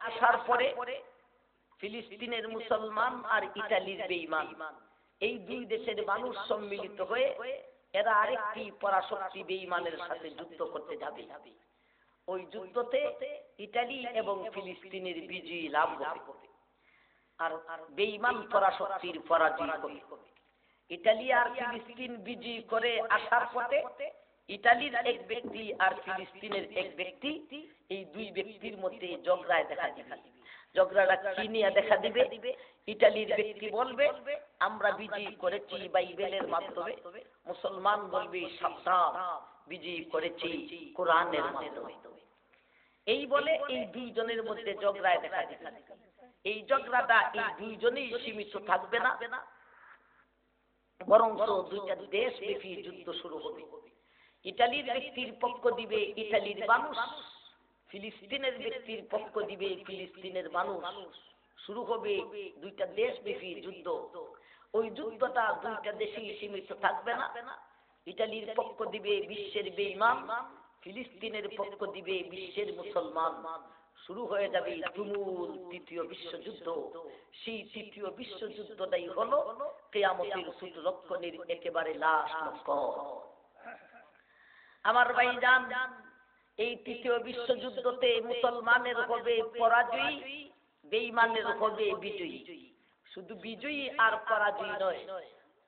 আসার পরে ফিলিস্তিনের মুসলমান আর ইতালির বেঈমান এই দুই দেশের মানুষ সম্মিলিত হয়ে এরা আরেকটি পরাশক্তি বেঈমানের সাথে যুদ্ধ করতে যাবে। ওই যুদ্ধতে ইতালি এবং ফিলিস্তিনের বিজয়ী লাভ হবে আর বেঈমান পরাশক্তির পরাজয় হবে। ইতালি আর ফিলিস্তিন বিজয়ী করে আসার পথে ইতালির এক ব্যক্তি আর ফিলিস্তিনের এক ব্যক্তি এই দুই ব্যক্তির মধ্যে ঝগড়ায় দেখা দিবে। ঝগড়াটা কি নিয়ে দেখা দিবে? ইতালির ব্যক্তি বলবে আমরা বিজয়ী করেছি বাইবেলের মাধ্যমে, মুসলমান বলবে সাবধান বিজয়ী করেছি কোরআনের মাধ্যমে। এই বলে এই দুইজনের মধ্যে ঝগড়ায় দেখা দিবে। এই ঝগড়াটা এই দুইজনেই সীমিত থাকবে না, বরং দুইটা দেশব্যাপী যুদ্ধ শুরু হবে। ইতালির ব্যক্তির পক্ষ দিবে ইতালির মানুষ, ফিলিস্তিনের ব্যক্তির পক্ষ দিবে ফিলিস্তিনের মানুষ। শুরু হবে দুইটা দেশব্যাপী যুদ্ধ। ওই যুদ্ধটা দুইটা দেশেই সীমিত থাকবে না। ইতালির পক্ষ দিবে বিশ্বের বেঈমান, ফিলিস্তিনের পক্ষ দিবে বিশ্বের মুসলমান। শুরু হয়ে যাবে তুমুল তৃতীয় বিশ্বযুদ্ধ। সেই তৃতীয় বিশ্বযুদ্ধটাই হলো কিয়ামতের সূচরক্ষণের একেবারে লাশ লক্ষ্য। আমার ভাইজান, এই তৃতীয় বিশ্বযুদ্ধতে মুসলমানের হবে পরাজয়, বেঈমানের হবে বিজয়ী। শুধু বিজয়ী আর পরাজয় নয়,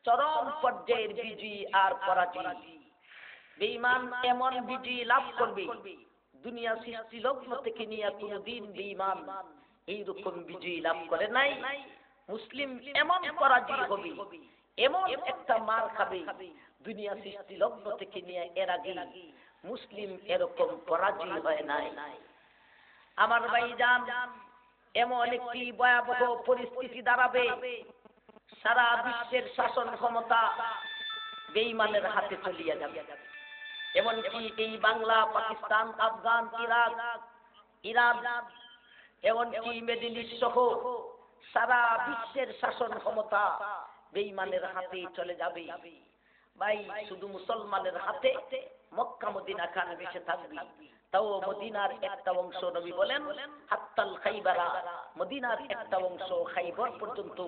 চরম পর্যায়ের বিজয়ী আর পরাজয়। বেঈমান এমন বিজয়ী লাভ করবে, দুনিয়া সৃষ্টি লগ্ন থেকে নিয়ে কোনদিন বেঈমান এইরকম বিজয়ী লাভ করে নাই। মুসলিম এমন পরাজয় হবে, এমন একটা মার খাবে, দুনিয়া সৃষ্টি লগ্ন থেকে নিয়ে এর আগে মুসলিম এরকম পরাজয় হয় নাই। আমার ভাইজান, এমন একটি ভয়াবহ পরিস্থিতি দাঁড়াবে, সারা বিশ্বের শাসন ক্ষমতা বেঈমানের হাতে চলিয়া যাবে। এমনকি এই বাংলা, পাকিস্তান, আফগান, ইরান, এমনকি মিডল ইস্ট সহ সারা বিশ্বের শাসন ক্ষমতা বেঈমানের হাতে চলে যাবে। ভাই, শুধু মুসলমানের হাতে মক্কা মদিনা খান বেঁচে থাকবে, তাও মদিনার একটা অংশ নবী বলেন হাত্তাল খাইবারা, মদিনার একটা অংশ খাইবর পর্যন্ত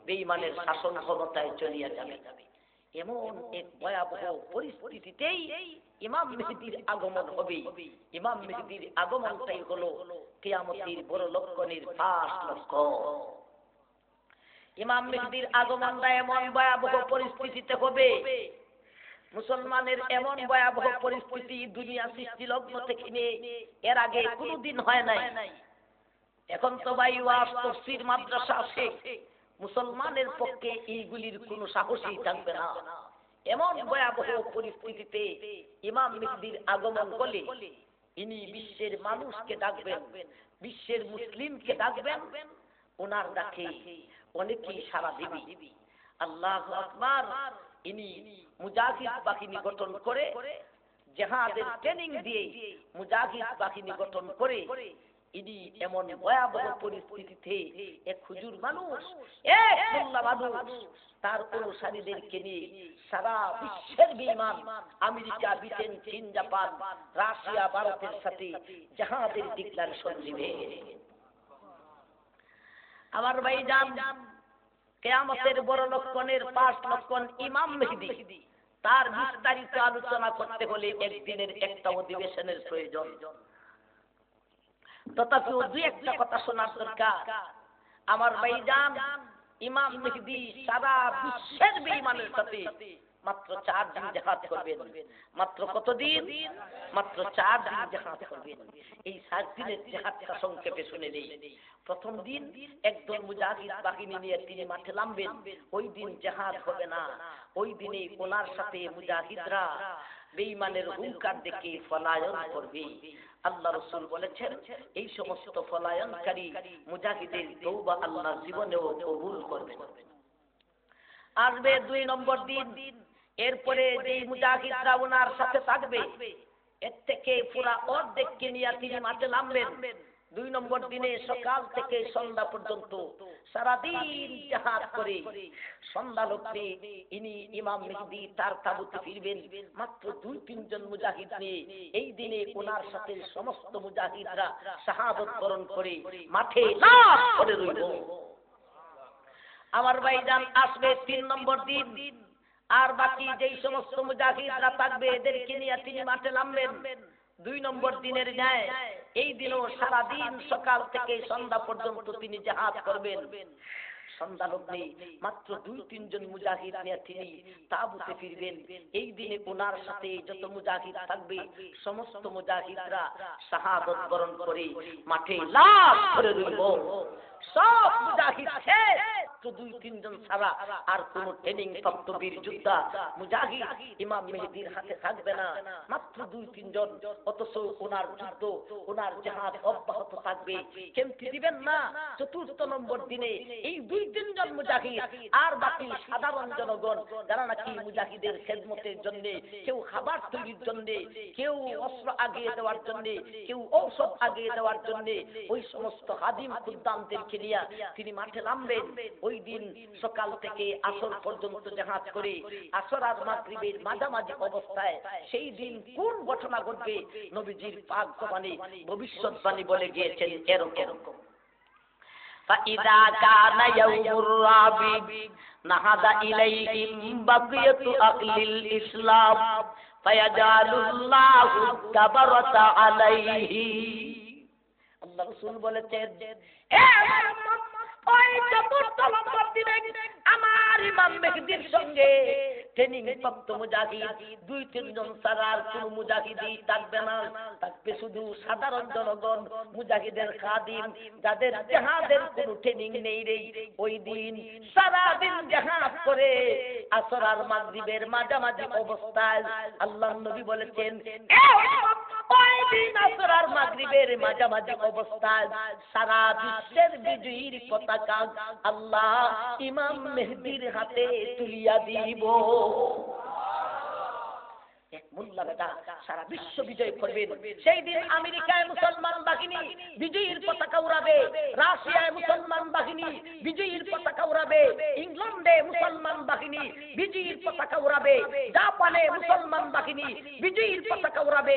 বেঈমানের শাসন ক্ষমতায় চলিয়া যাবে। এমন এক ভয়াবহ পরিস্থিতিতেই ইমাম মেহেদীর আগমন হবে। ইমাম মেহেদীর আগমনটাই হলো কিয়ামতের বড় লক্ষণের ফার্স্ট লক্ষণ। ইমাম মেহেদীর আগমনটা এমন ভয়াবহ পরিস্থিতিতে হবে, মুসলমানের এমন ভয়াবহ পরিস্থিতি দুনিয়া সৃষ্টি লগ্ন থেকে নিয়ে এর আগে কোনোদিন হয় নাই। এখন তো ভাই ওয়াজ তাফসীর মাদ্রাসা আছে, মুসলমানের পক্ষে এইগুলির কোনো সাহসই থাকবে না। এমন ভয়াবহ পরিস্থিতিতে ইমাম মেহেদীর আগমন করলে ইনি বিশ্বের মানুষকে ডাকবেন, বিশ্বের মুসলিমকে ডাকবেন, ওনার ডাকে অনেকেই সাড়া দিবে। আল্লাহু আকবার। ইনি মুজাহিদ বাহিনী গঠন করে, জিহাদের ট্রেনিং দিয়ে মুজাহিদ বাহিনী গঠন করে ইনি এমন ভয়াবহ পরিস্থিতিতে এক হুজুর মানুষ, এক মোল্লা মানুষ, তার অনুসারীদেরকে নিয়ে সারা বিশ্বের বেঈমান আমেরিকা, ব্রিটেন, চীন, জাপান, রাশিয়া, ভারতের সাথে জিহাদের ডিক্লারেশন দিবে। আমার ভাইজান, কিয়ামতের বড় লক্ষণের পাঁচ লক্ষণ ইমাম মেহেদী। তার বিস্তারিত আলোচনা করতে হলে একদিনের একটা অধিবেশনের প্রয়োজন। তথাপিও দুই একটা কথা শোনার দরকার। আমার ভাইজান, ইমাম মেহেদী সারা বিশ্বের বেঈমানের সাথে মাত্র 4 দিন জিহাদ করবেন। মাত্র কতদিন? মাত্র 4 দিন জিহাদ করবেন। এই 7 দিনের জিহাদটা সংক্ষেপে শুনে নেই। প্রথম দিন একদল মুজাহিদ বাহিনী নিয়ে তিনি মাঠে নামবেন। ওই দিন জিহাদ হবে না। ওই দিনে ওনার সাথে মুজাহিদরা বেঈমানের হুঙ্কার দেখে পলায়ন করবে। আল্লাহ রাসূল বলেছেন, এই সমস্ত পলায়নকারী মুজাহিদের তওবা আল্লাহ জীবনেও কবুল করবেন। আসবে 2 নম্বর দিন। এরপরে যেই মুজাহিদরা ওনার সাথে থাকবে, এর থেকে পুরা অর্ধেককে নিয়ে তিনি মাঠে নামবেন। 2 নম্বর দিনে সকাল থেকে সন্ধ্যা পর্যন্ত সারাদিন জিহাদ করে সন্ধ্যা লগ্নে ইনি ইমাম মেহেদী তার তাবুতে ফিরবেন মাত্র 2-3 জন মুজাহিদ নিয়ে। এই দিনে ওনার সাথে সমস্ত মুজাহিদরা শাহাদত বরণ করে মাঠে লাশ পড়ে রইল। আমার ভাইজান আসবে 3 নম্বর দিন, আর বাকি যেই সমস্ত মুজাহিদরা থাকবে এদেরকে নিয়ে তিনি মাঠে নামবেন 2 নম্বর দিনের ন্যায়। এই দিনও সারাদিন সকাল থেকে সন্ধ্যা পর্যন্ত তিনি জিহাদ করবেন। সন্ধ্যা লগ্নে মাত্র 2-3 জন মুজাহিদ নিয়ে তিনি তাবুতে ফিরবেন। এই দিনে ওনার সাথে যত মুজাহিদ থাকবে সমস্ত মুজাহিদরা শাহাদত বরণ করে মাঠে লাশ পড়ে রইল। সব মুজাহিদ শেষ, 2-3 জন ছাড়া আর কোন ট্রেনিং প্রাপ্ত বীর যোদ্ধা মুজাহিদ ইমাম মেহেদীর হাতে থাকবে না, মাত্র 2-3 জন। অথচ ওনার যুদ্ধ ওনার জিহাদ অব্যাহত থাকবে। কেমতি দিবেন না 4th নম্বর দিনে এই 2-3 জন মুজাহিদ আর বাকি সাধারণ জনগণ যারা নাকি মুজাহিদের খেদমতের জন্য, কেউ খাবার তৈরির জন্য, কেউ অস্ত্র আগিয়ে দেওয়ার জন্য, কেউ ঔষধ আগিয়ে দেওয়ার জন্য, ওই সমস্ত খাদিম খুদ্দামদেরকে নিয়ে তিনি মাঠে নামবেন। ওই দিন সকাল থেকে আসর পর্যন্ত জিহাদ করে আসর আর মাগরিবের মাঝামাঝি অবস্থায় সেই দিন কোন ঘটনা ঘটবে নবীজির পাক জবানে ভবিষ্যৎবাণী বলে গিয়েছেন এরকম। فإذا كان يوم الرابع نهض إليهم بقية أهل الإسلام فيجعل الله الكبرة عليه। আল্লাহ রাসূল বলেছেন, ওই 4th নম্বর দিনে আমার ইমাম মেহেদীর সঙ্গে ট্রেনিং প্রাপ্ত মুজাহিদ 2-3 জন ছাড়া আর কোন মুজাহিদই থাকবে না, থাকবে শুধু সাধারণ জনগণ মুজাহিদের খাদিম যাদের জিহাদের কোনো ট্রেনিং নেই রে। ওই দিন সারাদিন জিহাদ করে আসর আর মাগরিবের মাঝামাঝি অবস্থায় আল্লাহর নবী বলেছেন, ওই দিন আসর আর মাগরিবের মাঝামাঝি অবস্থায় সারা বিশ্বের বিজয়ীর পতাকা আল্লাহ ইমাম মেহেদীর হাতে তুলিয়া দিব। এক মোল্লা বেটা সারা বিশ্ব বিজয় করবেন। সেই দিন আমেরিকায় মুসলমান বাহিনী বিজয়ীর পতাকা উড়াবে, রাশিয়ায় মুসলমান বাহিনী বিজয়ীর পতাকা উড়াবে, ইংল্যান্ডে মুসলমান বাহিনী বিজয়ীর পতাকা উড়াবে, জাপানে মুসলমান বাহিনী বিজয়ীর পতাকা উড়াবে।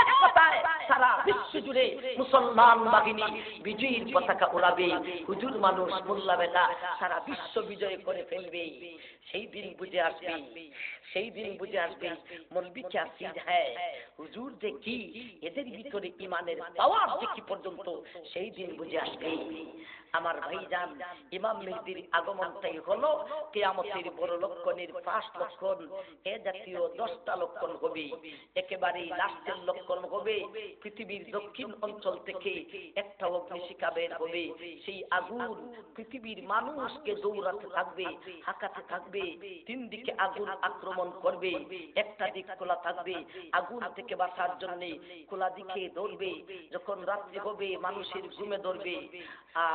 এক কথায় সারা বিশ্ব জুড়ে মুসলমান বাহিনী বিজয়ীর পতাকা উড়াবে। হুজুর মানুষ মোল্লা বেটা সারা বিশ্ব বিজয় করে ফেলবে। সেই দিন বুঝে আসবে, সেই দিন বুঝে আসবে মৌলবি क्या चीज है, হুজুর যে কি, এদের ভিতরে ঈমানের পাওয়ার যে কি পর্যন্ত, সেই দিন বুঝে আসবে। আমার ভাইজান ইমাম মেহেদীর আগমনটাই হলো কিয়ামতের বড় লক্ষণের 5 লক্ষণ। এ জাতীয় 10টা লক্ষণ হবে, একেবারে লাস্টের লক্ষণ হবে পৃথিবীর দক্ষিণ অঞ্চল থেকে একটা অগ্নিশিখা বের হবে। সেই আগুন পৃথিবীর মানুষকে দৌড়াতে থাকবে, হাঁকাতে থাকবে, 3 দিকে আগুন আক্রমণ করবে। একটা দিক খোলা থাকবে, আগুন থেকে বাঁচার জন্য খোলা দিকে দৌড়বে। যখন রাত্রি হবে মানুষের ঘুমে ধরবে,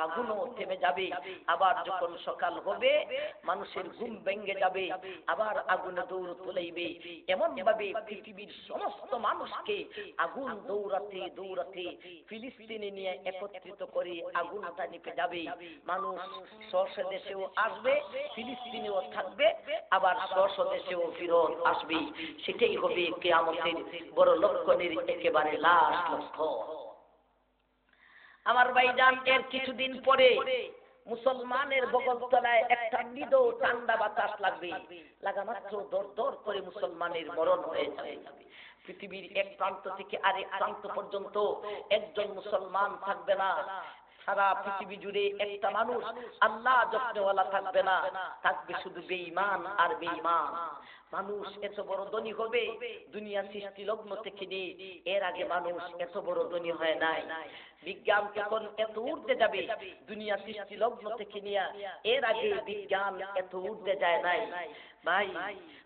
আগুনও থেমে যাবে। আবার যখন সকাল হবে মানুষের ঘুম ভেঙে যাবে, আবার আগুনে দৌড় তুলাইবে। এমন ভাবে পৃথিবীর সমস্ত মানুষকে আগুন দৌড়াতে দৌড়াতে ফিলিস্তিনে নিয়ে একত্রিত করে আগুনটা নিভে যাবে। মানুষ স্বদেশেও আসবে, ফিলিস্তিনেও থাকবে, আবার স্বদেশেও ফিরত আসবে। সেটাই হবে কিয়ামতের বড় লক্ষণের একেবারে লাস্ট লক্ষণ। আমার ভাইজান এর কিছুদিন পরে মুসলমানের বগলতলায় একটা মৃদু ঠান্ডা বাতাস লাগবে, লাগা মাত্র দর দর করে মুসলমানের মরণ হয়ে যাবে। পৃথিবীর এক প্রান্ত থেকে আরেক প্রান্ত পর্যন্ত একজন মুসলমান থাকবে না। সারা পৃথিবী জুড়ে একটা মানুষ আল্লাহ জপনেওয়ালা থাকবে না, থাকবে শুধু বেঈমান আর বেঈমান। মানুষ এত বড় ধনী হবে দুনিয়া সৃষ্টি লগ্ন থেকে নিয়ে, এর আগে মানুষ এত বড় ধনী হয় নাই। বিজ্ঞান যখন এত উঠতে যাবে দুনিয়া সৃষ্টি লগ্ন থেকে নিয়ে, এর আগে বিজ্ঞান এত উঠতে যায় নাই। ভাই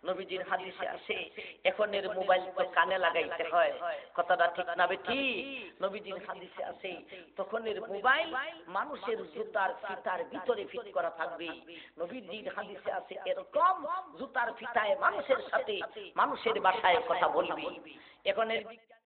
নবীজির হাদিসে আসে এখনের মোবাইল তো কানে লাগাইতে হয়, কথাটা ঠিক না বেঠি? নবীজির হাদিসে আসে তখনের মোবাইল মানুষের জুতার ফিতার ভিতরে ফিট করা থাকবে। নবীজির হাদিসে আসে এরকম জুতার ফিতায় মানুষের সাথে মানুষের ভাষায় কথা বলবি। এখনের